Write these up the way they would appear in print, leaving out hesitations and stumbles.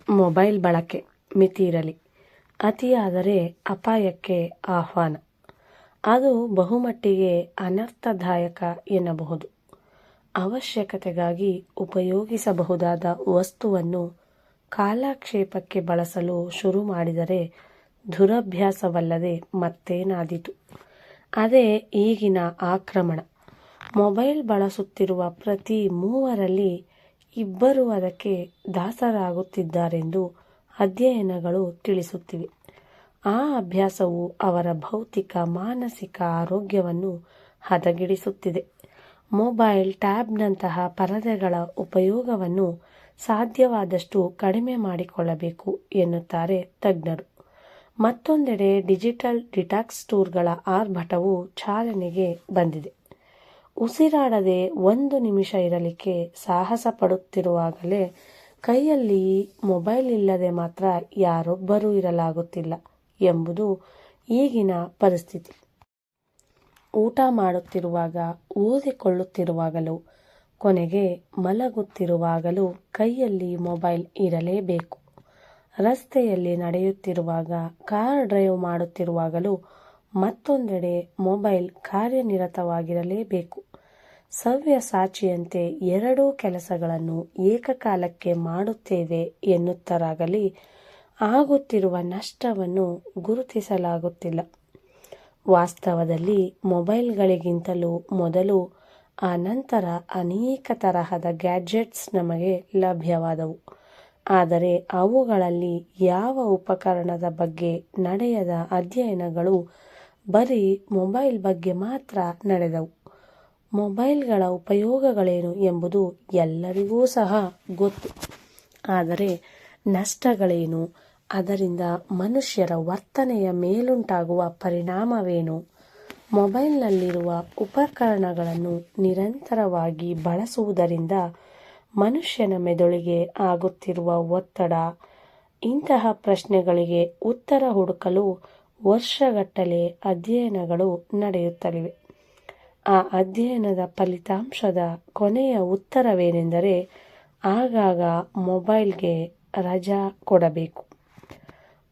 Mobile ಬಳಕೆ ಮಿತಿ ಇರಲಿ. ಅತಿಯಾದರೆ ಅಪಾಯಕ್ಕೆ ಆಹ್ವಾನ. ಅದು ಬಹುಮಟ್ಟಿಗೆ ಅನರ್ಥದಾಯಕ ಎನ್ನಬಹುದು. ಅವಶ್ಯಕತೆಗಾಗಿ ಉಪಯೋಗಿಸಬಹುದಾದ ವಸ್ತುವನ್ನು ಕಾಲಕ್ಷೇಪಕ್ಕೆ ಬಳಸಲು ಶುರು ಮಾಡಿದರೆ ದುರಭ್ಯಾಸವಲ್ಲದೆ ಮತ್ತೇನಾದೀತು. ಅದೇ ಈಗಿನ ಆಕ್ರಮಣ. ಮೊಬೈಲ್ ಬಳಸುತ್ತಿರುವ ಪ್ರತಿ 3ರಲ್ಲಿ 2 ಅದಕ್ಕೆ ದಾಸರಾಗುತ್ತಿದ್ದಾರೆಂದು ಅಧ್ಯಯನಗಳು ತಿಳಿಸುತ್ತಿವೆ. ಆ ಅಭ್ಯಾಸವು ಅವರ ಭೌತಿಕ ಮಾನಸಿಕ ಆರೋಗ್ಯವನ್ನು ಹದಗೆಡಿಸುತ್ತಿದೆ. ಮೊಬೈಲ್ ಟ್ಯಾಬ್ನಂತಹ ಪರದೆಗಳ ಉಪಯೋಗವನ್ನು ಸಾಧ್ಯವಾದಷ್ಟು ಕಡಿಮೆ ಮಾಡಿಕೊಳ್ಳಬೇಕು ಎನ್ನುತ್ತಾರೆ ತಜ್ಞರು. ಮತ್ತೊಂದೆಡೆ ಡಿಜಿಟಲ್ ಡಿಟಾಕ್ಸ್ ಟೂರ್ಗಳ ಆರ್ಭಟವು ಚಾಲನೆಗೆ ಬಂದಿದೆ. ಉಸಿರಾಡದೆ 1 ನಿಮಿಷ ಇರಲಿಕ್ಕೆ ಸಾಹಸ ಪಡುತ್ತಿರುವಾಗಲೇ ಕೈಯಲ್ಲಿ ಮೊಬೈಲ್ ಇಲ್ಲದೆ ಮಾತ್ರ ಯಾರೊಬ್ಬರೂ ಇರಲಾಗುತ್ತಿಲ್ಲ ಎಂಬುದು ಈಗಿನ ಪರಿಸ್ಥಿತಿ. ಊಟ ಮಾಡುತ್ತಿರುವಾಗ, ಓದಿಕೊಳ್ಳುತ್ತಿರುವಾಗಲೂ, ಕೊನೆಗೆ ಮಲಗುತ್ತಿರುವಾಗಲೂ ಕೈಯಲ್ಲಿ ಮೊಬೈಲ್ ಇರಲೇಬೇಕು. ರಸ್ತೆಯಲ್ಲಿ ನಡೆಯುತ್ತಿರುವಾಗ, ಕಾರ್ ಡ್ರೈವ್ ಮಾಡುತ್ತಿರುವಾಗಲೂ ಮತ್ತೊಂದೆಡೆ ಮೊಬೈಲ್ ಕಾರ್ಯನಿರತವಾಗಿರಲೇಬೇಕು. ಸವ್ಯಸಾಚಿಯಂತೆ 2 ಕೆಲಸಗಳನ್ನು ಏಕಕಾಲಕ್ಕೆ ಮಾಡುತ್ತೇವೆ ಎನ್ನುತ್ತರಾಗಲಿ ಆಗುತ್ತಿರುವ ನಷ್ಟವನ್ನು ಗುರುತಿಸಲಾಗುತ್ತಿಲ್ಲ. ವಾಸ್ತವದಲ್ಲಿ ಮೊಬೈಲ್ಗಳಿಗಿಂತಲೂ ಮೊದಲು ಆ ನಂತರ ಅನೇಕ ತರಹದ ಗ್ಯಾಡ್ಜೆಟ್ಸ್ ನಮಗೆ ಲಭ್ಯವಾದವು. ಆದರೆ ಅವುಗಳಲ್ಲಿ ಯಾವ ಉಪಕರಣದ ಬಗ್ಗೆ ನಡೆಯದ ಅಧ್ಯಯನಗಳು ಬರೀ ಮೊಬೈಲ್ ಬಗ್ಗೆ ಮಾತ್ರ ನಡೆದವು. ಮೊಬೈಲ್ಗಳ ಉಪಯೋಗಗಳೇನು ಎಂಬುದು ಎಲ್ಲರಿಗೂ ಸಹ ಗೊತ್ತು. ಆದರೆ ನಷ್ಟಗಳೇನು, ಅದರಿಂದ ಮನುಷ್ಯರ ವರ್ತನೆಯ ಮೇಲುಂಟಾಗುವ ಪರಿಣಾಮವೇನು, ಮೊಬೈಲ್ನಲ್ಲಿರುವ ಉಪಕರಣಗಳನ್ನು ನಿರಂತರವಾಗಿ ಬಳಸುವುದರಿಂದ ಮನುಷ್ಯನ ಮೆದುಳಿಗೆ ಆಗುತ್ತಿರುವ ಒತ್ತಡ, ಇಂತಹ ಪ್ರಶ್ನೆಗಳಿಗೆ ಉತ್ತರ ಹುಡುಕಲು ವರ್ಷಗಟ್ಟಲೆ ಅಧ್ಯಯನಗಳು ನಡೆಯುತ್ತಲಿವೆ. ಆ ಅಧ್ಯಯನದ ಫಲಿತಾಂಶದ ಕೊನೆಯ ಉತ್ತರವೇನೆಂದರೆ ಆಗಾಗ ಮೊಬೈಲ್ಗೆ ರಜಾ ಕೊಡಬೇಕು.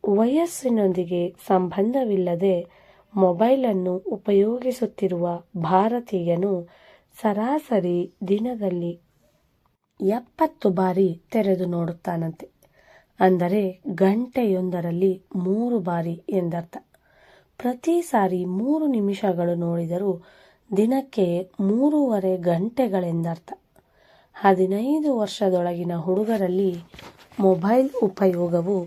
ವಯಸ್ಸಿನೊಂದಿಗೆ ಸಂಬಂಧವಿಲ್ಲದೆ ಮೊಬೈಲನ್ನು ಉಪಯೋಗಿಸುತ್ತಿರುವ ಭಾರತೀಯನು ಸರಾಸರಿ ದಿನದಲ್ಲಿ 70 ಬಾರಿ ತೆರೆದು ನೋಡುತ್ತಾನಂತೆ. ಅಂದರೆ ಗಂಟೆಯೊಂದರಲ್ಲಿ 3 ಬಾರಿ ಎಂದರ್ಥ. ಪ್ರತಿ ಸಾರಿ 3 ನಿಮಿಷಗಳು ನೋಡಿದರೂ ದಿನಕ್ಕೆ 3.5 ಗಂಟೆಗಳೆಂದರ್ಥ. 15 ವರ್ಷದೊಳಗಿನ ಹುಡುಗರಲ್ಲಿ ಮೊಬೈಲ್ ಉಪಯೋಗವು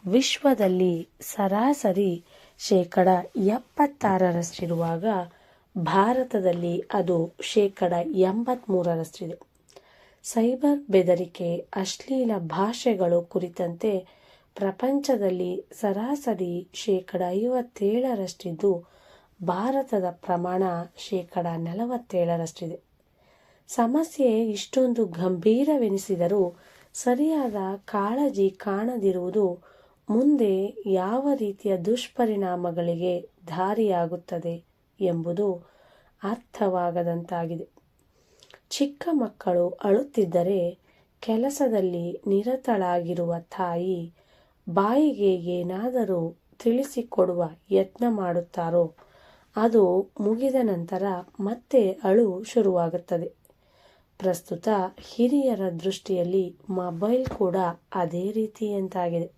ವಿಶ್ವದಲ್ಲಿ ಸರಾಸರಿ 76%ರಷ್ಟಿರುವಾಗ ಭಾರತದಲ್ಲಿ ಅದು 83%ರಷ್ಟಿದೆ. ಸೈಬರ್ ಬೆದರಿಕೆ, ಅಶ್ಲೀಲ ಭಾಷೆಗಳು ಕುರಿತಂತೆ ಪ್ರಪಂಚದಲ್ಲಿ ಸರಾಸರಿ 57%ರಷ್ಟಿದ್ದು ಭಾರತದ ಪ್ರಮಾಣ 47%ರಷ್ಟಿದೆ. ಸಮಸ್ಯೆ ಇಷ್ಟೊಂದು ಗಂಭೀರವೆನಿಸಿದರೂ ಸರಿಯಾದ ಕಾಳಜಿ ಕಾಣದಿರುವುದು ಮುಂದೆ ಯಾವ ರೀತಿಯ ದುಷ್ಪರಿಣಾಮಗಳಿಗೆ ದಾರಿಯಾಗುತ್ತದೆ ಎಂಬುದು ಅರ್ಥವಾಗದಂತಾಗಿದೆ. ಚಿಕ್ಕ ಮಕ್ಕಳು ಅಳುತ್ತಿದ್ದರೆ ಕೆಲಸದಲ್ಲಿ ನಿರತಳಾಗಿರುವ ತಾಯಿ ಬಾಯಿಗೆ ಏನಾದರೂ ತಿಳಿಸಿಕೊಡುವ ಯತ್ನ ಮಾಡುತ್ತಾರೋ ಅದು ಮುಗಿದ ನಂತರ ಮತ್ತೆ ಅಳು ಶುರುವಾಗುತ್ತದೆ. ಪ್ರಸ್ತುತ ಹಿರಿಯರ ದೃಷ್ಟಿಯಲ್ಲಿ ಮೊಬೈಲ್ ಕೂಡ ಅದೇ ರೀತಿಯಂತಾಗಿದೆ.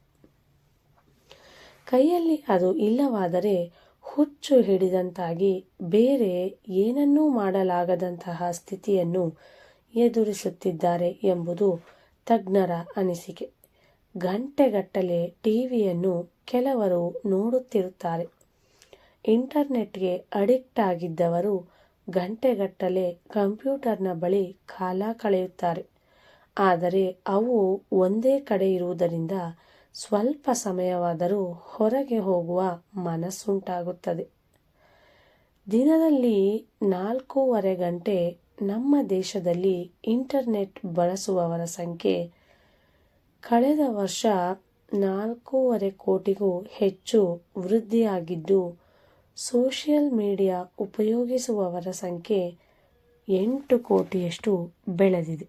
ಕೈಯಲ್ಲಿ ಅದು ಇಲ್ಲವಾದರೆ ಹುಚ್ಚು ಹಿಡಿದಂತಾಗಿ ಬೇರೆ ಏನನ್ನೂ ಮಾಡಲಾಗದಂತಹ ಸ್ಥಿತಿಯನ್ನು ಎದುರಿಸುತ್ತಿದ್ದಾರೆ ಎಂಬುದು ತಜ್ಞರ ಅನಿಸಿಕೆ. ಗಂಟೆಗಟ್ಟಲೆ ಟಿವಿಯನ್ನು ಕೆಲವರು ನೋಡುತ್ತಿರುತ್ತಾರೆ. ಇಂಟರ್ನೆಟ್ಗೆ ಅಡಿಕ್ಟ್ ಆಗಿದ್ದವರು ಗಂಟೆಗಟ್ಟಲೆ ಕಂಪ್ಯೂಟರ್ನ ಬಳಿ ಕಾಲ ಕಳೆಯುತ್ತಾರೆ. ಆದರೆ ಅವು ಒಂದೇ ಕಡೆ ಇರುವುದರಿಂದ ಸ್ವಲ್ಪ ಸಮಯವಾದರೂ ಹೊರಗೆ ಹೋಗುವ ಮನಸ್ಸುಂಟಾಗುತ್ತದೆ. ದಿನದಲ್ಲಿ 4.5 ಗಂಟೆ ನಮ್ಮ ದೇಶದಲ್ಲಿ ಇಂಟರ್ನೆಟ್ ಬಳಸುವವರ ಸಂಖ್ಯೆ ಕಳೆದ ವರ್ಷ 4.5 ಕೋಟಿಗೂ ಹೆಚ್ಚು ವೃದ್ಧಿಯಾಗಿದ್ದು, ಸೋಷಿಯಲ್ ಮೀಡಿಯಾ ಉಪಯೋಗಿಸುವವರ ಸಂಖ್ಯೆ 8 ಕೋಟಿಯಷ್ಟು ಬೆಳೆದಿದೆ.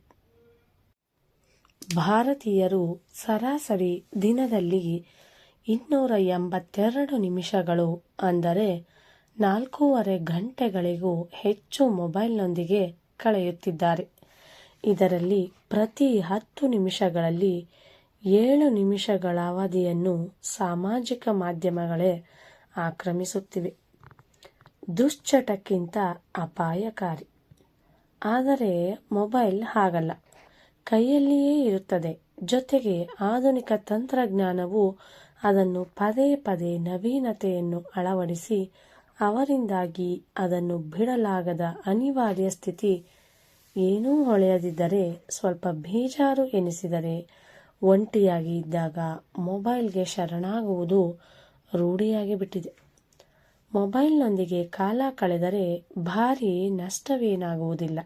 ಭಾರತೀಯರು ಸರಾಸರಿ ದಿನದಲ್ಲಿ 282 ನಿಮಿಷಗಳು ಅಂದರೆ 4.5 ಗಂಟೆಗಳಿಗೂ ಹೆಚ್ಚು ಮೊಬೈಲ್ನೊಂದಿಗೆ ಕಳೆಯುತ್ತಿದ್ದಾರೆ. ಇದರಲ್ಲಿ ಪ್ರತಿ 10 ನಿಮಿಷಗಳಲ್ಲಿ 7 ನಿಮಿಷಗಳ ಅವಧಿಯನ್ನು ಸಾಮಾಜಿಕ ಮಾಧ್ಯಮಗಳೇ ಆಕ್ರಮಿಸುತ್ತಿವೆ. ದುಶ್ಚಟಕ್ಕಿಂತ ಅಪಾಯಕಾರಿ. ಆದರೆ ಮೊಬೈಲ್ ಹಾಗಲ್ಲ, ಕೈಯಲ್ಲಿಯೇ ಇರುತ್ತದೆ. ಜೊತೆಗೆ ಆಧುನಿಕ ತಂತ್ರಜ್ಞಾನವು ಅದನ್ನು ಪದೇ ಪದೇ ನವೀನತೆಯನ್ನು ಅಳವಡಿಸಿ ಅವರಿಂದಾಗಿ ಅದನ್ನು ಬಿಡಲಾಗದ ಅನಿವಾರ್ಯ ಸ್ಥಿತಿ. ಏನೂ ಹೊಳೆಯದಿದ್ದರೆ, ಸ್ವಲ್ಪ ಬೇಜಾರು ಎನಿಸಿದರೆ, ಒಂಟಿಯಾಗಿ ಇದ್ದಾಗ ಮೊಬೈಲ್ಗೆ ಶರಣಾಗುವುದು ರೂಢಿಯಾಗಿ ಬಿಟ್ಟಿದೆ. ಮೊಬೈಲ್ನೊಂದಿಗೆ ಕಾಲ ಕಳೆದರೆ ಭಾರಿ ನಷ್ಟವೇನಾಗುವುದಿಲ್ಲ.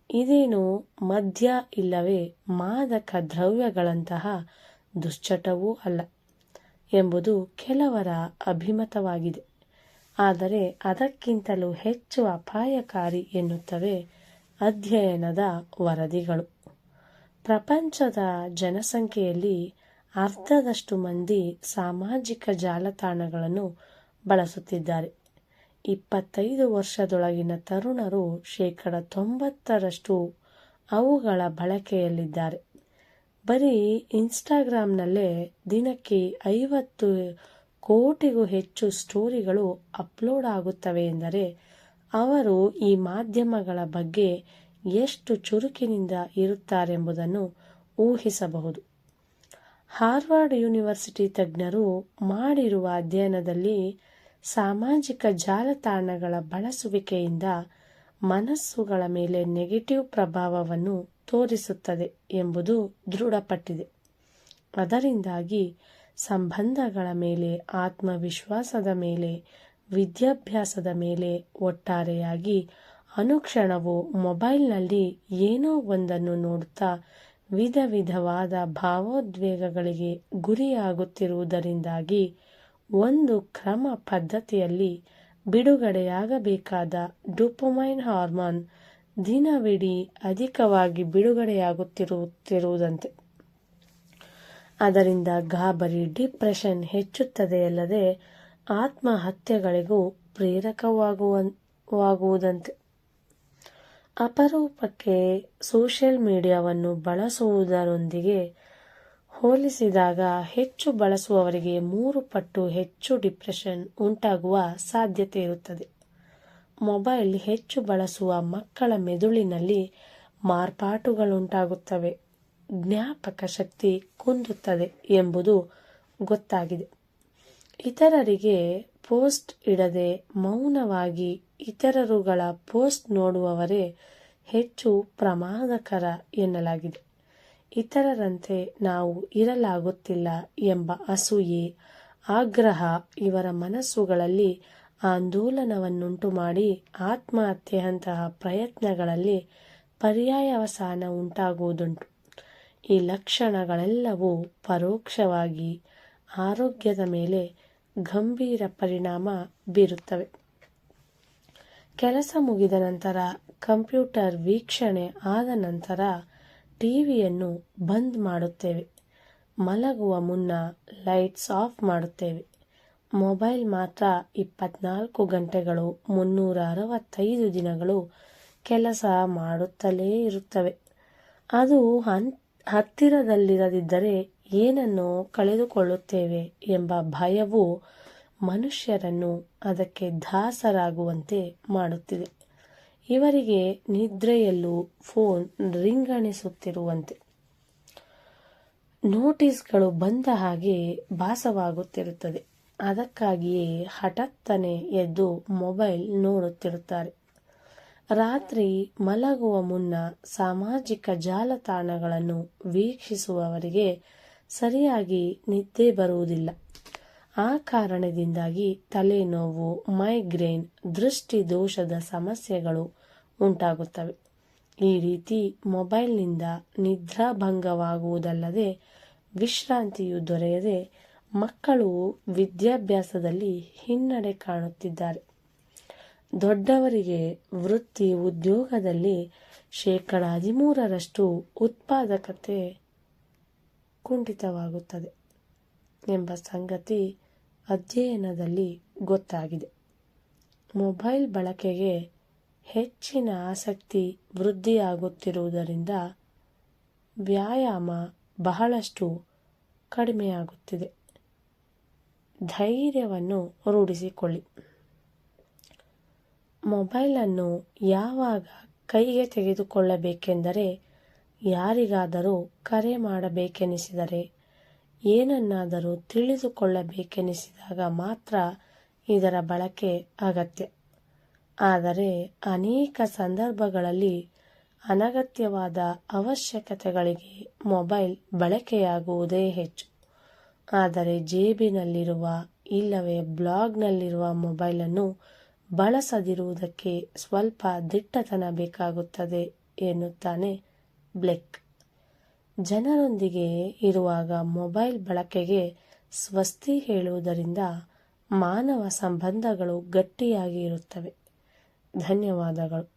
ಇದೇನು ಮದ್ಯ ಇಲ್ಲವೇ ಮಾದಕ ದ್ರವ್ಯಗಳಂತಹ ದುಶ್ಚಟವೂ ಅಲ್ಲ ಎಂಬುದು ಕೆಲವರ ಅಭಿಮತವಾಗಿದೆ. ಆದರೆ ಅದಕ್ಕಿಂತಲೂ ಹೆಚ್ಚು ಅಪಾಯಕಾರಿ ಎನ್ನುತ್ತವೆ ಅಧ್ಯಯನದ ವರದಿಗಳು. ಪ್ರಪಂಚದ ಜನಸಂಖ್ಯೆಯಲ್ಲಿ ಅರ್ಧದಷ್ಟು ಮಂದಿ ಸಾಮಾಜಿಕ ಜಾಲತಾಣಗಳನ್ನು ಬಳಸುತ್ತಿದ್ದಾರೆ. 25 ವರ್ಷದೊಳಗಿನ ತರುಣರು 90% ಅವುಗಳ ಬಳಕೆಯಲ್ಲಿದ್ದಾರೆ. ಬರೀ ಇನ್ಸ್ಟಾಗ್ರಾಂನಲ್ಲೇ ದಿನಕ್ಕೆ 50 ಕೋಟಿಗೂ ಹೆಚ್ಚು ಸ್ಟೋರಿಗಳು ಅಪ್ಲೋಡ್ ಆಗುತ್ತವೆ ಎಂದರೆ ಅವರು ಈ ಮಾಧ್ಯಮಗಳ ಬಗ್ಗೆ ಎಷ್ಟು ಚುರುಕಿನಿಂದ ಇರುತ್ತಾರೆಂಬುದನ್ನು ಊಹಿಸಬಹುದು. ಹಾರ್ವರ್ಡ್ ಯೂನಿವರ್ಸಿಟಿ ತಜ್ಞರು ಮಾಡಿರುವ ಅಧ್ಯಯನದಲ್ಲಿ ಸಾಮಾಜಿಕ ಜಾಲತಾಣಗಳ ಬಳಸುವಿಕೆಯಿಂದ ಮನಸ್ಸುಗಳ ಮೇಲೆ ನೆಗೆಟಿವ್ ಪ್ರಭಾವವನ್ನು ತೋರಿಸುತ್ತದೆ ಎಂಬುದು ದೃಢಪಟ್ಟಿದೆ. ಅದರಿಂದಾಗಿ ಸಂಬಂಧಗಳ ಮೇಲೆ, ಆತ್ಮವಿಶ್ವಾಸದ ಮೇಲೆ, ವಿದ್ಯಾಭ್ಯಾಸದ ಮೇಲೆ, ಒಟ್ಟಾರೆಯಾಗಿ ಅನುಕ್ಷಣವೂ ಮೊಬೈಲ್ನಲ್ಲಿ ಏನೋ ಒಂದನ್ನು ನೋಡುತ್ತಾ ವಿಧ ವಿಧವಾದ ಭಾವೋದ್ವೇಗಗಳಿಗೆ ಗುರಿಯಾಗುತ್ತಿರುವುದರಿಂದಾಗಿ ಒಂದು ಕ್ರಮ ಪದ್ಧತಿಯಲ್ಲಿ ಬಿಡುಗಡೆಯಾಗಬೇಕಾದ ಡೋಪಮೈನ್ ಹಾರ್ಮೋನ್ ದಿನವಿಡೀ ಅಧಿಕವಾಗಿ ಬಿಡುಗಡೆಯಾಗುತ್ತಿರುವುದಂತೆ. ಅದರಿಂದ ಗಾಬರಿ, ಡಿಪ್ರೆಷನ್ ಹೆಚ್ಚುತ್ತದೆಯಲ್ಲದೆ ಆತ್ಮಹತ್ಯೆಗಳಿಗೂ ಪ್ರೇರಕವಾಗುವುದಂತೆ. ಅಪರೂಪಕ್ಕೆ ಸೋಷಿಯಲ್ ಮೀಡಿಯಾವನ್ನು ಬಳಸುವುದರೊಂದಿಗೆ ಹೋಲಿಸಿದಾಗ ಹೆಚ್ಚು ಬಳಸುವವರಿಗೆ 3 ಪಟ್ಟು ಹೆಚ್ಚು ಡಿಪ್ರೆಷನ್ ಉಂಟಾಗುವ ಸಾಧ್ಯತೆ ಇರುತ್ತದೆ. ಮೊಬೈಲ್ ಹೆಚ್ಚು ಬಳಸುವ ಮಕ್ಕಳ ಮೆದುಳಿನಲ್ಲಿ ಮಾರ್ಪಾಟುಗಳುಂಟಾಗುತ್ತವೆ, ಜ್ಞಾಪಕ ಶಕ್ತಿ ಕುಂದುತ್ತದೆ ಎಂಬುದು ಗೊತ್ತಾಗಿದೆ. ಇತರರಿಗೆ ಪೋಸ್ಟ್ ಇಡದೆ ಮೌನವಾಗಿ ಇತರರುಗಳ ಪೋಸ್ಟ್ ನೋಡುವವರೇ ಹೆಚ್ಚು ಪ್ರಮಾದಕರ ಎನ್ನಲಾಗಿದೆ. ಇತರರಂತೆ ನಾವು ಇರಲಾಗುತ್ತಿಲ್ಲ ಎಂಬ ಅಸೂಯೆ, ಆಗ್ರಹ ಇವರ ಮನಸ್ಸುಗಳಲ್ಲಿ ಆಂದೋಲನವನ್ನುಂಟು ಮಾಡಿ ಆತ್ಮಹತ್ಯೆಯಂತಹ ಪ್ರಯತ್ನಗಳಲ್ಲಿ ಪರ್ಯಾಯವಸಾನ ಉಂಟಾಗುವುದುಂಟು. ಈ ಲಕ್ಷಣಗಳೆಲ್ಲವೂ ಪರೋಕ್ಷವಾಗಿ ಆರೋಗ್ಯದ ಮೇಲೆ ಗಂಭೀರ ಪರಿಣಾಮ ಬೀರುತ್ತವೆ. ಕೆಲಸ ಮುಗಿದ ನಂತರ, ಕಂಪ್ಯೂಟರ್ ವೀಕ್ಷಣೆ ಆದ ನಂತರ ಟಿವಿಯನ್ನು ಬಂದ್ ಮಾಡುತ್ತೇವೆ. ಮಲಗುವ ಮುನ್ನ ಲೈಟ್ಸ್ ಆಫ್ ಮಾಡುತ್ತೇವೆ. ಮೊಬೈಲ್ ಮಾತ್ರ 24 ಗಂಟೆಗಳು 365 ದಿನಗಳು ಕೆಲಸ ಮಾಡುತ್ತಲೇ ಇರುತ್ತವೆ. ಅದು ಹತ್ತಿರದಲ್ಲಿರದಿದ್ದರೆ ಏನನ್ನೋ ಕಳೆದುಕೊಳ್ಳುತ್ತೇವೆ ಎಂಬ ಭಯವು ಮನುಷ್ಯರನ್ನು ಅದಕ್ಕೆ ದಾಸರಾಗುವಂತೆ ಮಾಡುತ್ತಿದೆ. ಇವರಿಗೆ ನಿದ್ರೆಯಲ್ಲೂ ಫೋನ್ ರಿಂಗಣಿಸುತ್ತಿರುವಂತೆ, ನೋಟಿಸ್ಗಳು ಬಂದ ಹಾಗೆ ಭಾಸವಾಗುತ್ತಿರುತ್ತದೆ. ಅದಕ್ಕಾಗಿಯೇ ಹಠಾತ್ತನೆ ಎದ್ದು ಮೊಬೈಲ್ ನೋಡುತ್ತಿರುತ್ತಾರೆ. ರಾತ್ರಿ ಮಲಗುವ ಮುನ್ನ ಸಾಮಾಜಿಕ ಜಾಲತಾಣಗಳನ್ನು ವೀಕ್ಷಿಸುವವರಿಗೆ ಸರಿಯಾಗಿ ನಿದ್ದೆ ಬರುವುದಿಲ್ಲ. ಆ ಕಾರಣದಿಂದಾಗಿ ತಲೆನೋವು, ಮೈಗ್ರೇನ್, ದೃಷ್ಟಿ ದೋಷದ ಸಮಸ್ಯೆಗಳು ಉಂಟಾಗುತ್ತವೆ. ಈ ರೀತಿ ಮೊಬೈಲ್ನಿಂದ ನಿದ್ರಾಭಂಗವಾಗುವುದಲ್ಲದೆ ವಿಶ್ರಾಂತಿಯು ದೊರೆಯದೆ ಮಕ್ಕಳು ವಿದ್ಯಾಭ್ಯಾಸದಲ್ಲಿ ಹಿನ್ನಡೆ ಕಾಣುತ್ತಿದ್ದಾರೆ. ದೊಡ್ಡವರಿಗೆ ವೃತ್ತಿ ಉದ್ಯೋಗದಲ್ಲಿ 13% ಉತ್ಪಾದಕತೆ ಕುಂಠಿತವಾಗುತ್ತದೆ ಎಂಬ ಸಂಗತಿ ಅಧ್ಯಯನದಲ್ಲಿ ಗೊತ್ತಾಗಿದೆ. ಮೊಬೈಲ್ ಬಳಕೆಗೆ ಹೆಚ್ಚಿನ ಆಸಕ್ತಿ ವೃದ್ಧಿಯಾಗುತ್ತಿರುವುದರಿಂದ ವ್ಯಾಯಾಮ ಬಹಳಷ್ಟು ಕಡಿಮೆಯಾಗುತ್ತಿದೆ. ಧೈರ್ಯವನ್ನು ರೂಢಿಸಿಕೊಳ್ಳಿ. ಮೊಬೈಲನ್ನು ಯಾವಾಗ ಕೈಗೆ ತೆಗೆದುಕೊಳ್ಳಬೇಕೆಂದರೆ ಯಾರಿಗಾದರೂ ಕರೆ ಮಾಡಬೇಕೆನಿಸಿದರೆ, ಏನನ್ನಾದರೂ ತಿಳಿದುಕೊಳ್ಳಬೇಕೆನಿಸಿದಾಗ ಮಾತ್ರ ಇದರ ಬಳಕೆ ಅಗತ್ಯ. ಆದರೆ ಅನೇಕ ಸಂದರ್ಭಗಳಲ್ಲಿ ಅನಗತ್ಯವಾದ ಅವಶ್ಯಕತೆಗಳಿಗೆ ಮೊಬೈಲ್ ಬಳಕೆಯಾಗುವುದೇ ಹೆಚ್ಚು. ಆದರೆ ಜೇಬಿನಲ್ಲಿರುವ ಇಲ್ಲವೇ ಬ್ಲಾಗ್ನಲ್ಲಿರುವ ಮೊಬೈಲನ್ನು ಬಳಸದಿರುವುದಕ್ಕೆ ಸ್ವಲ್ಪ ದಿಟ್ಟತನ ಬೇಕಾಗುತ್ತದೆ ಎನ್ನುತ್ತಾನೆ ಬ್ಲೆಕ್. ಜನರೊಂದಿಗೆ ಇರುವಾಗ ಮೊಬೈಲ್ ಬಳಕೆಗೆ ಸ್ವಸ್ತಿ ಹೇಳುವುದರಿಂದ ಮಾನವ ಸಂಬಂಧಗಳು ಗಟ್ಟಿಯಾಗಿ ಇರುತ್ತವೆ. ಧನ್ಯವಾದಗಳು.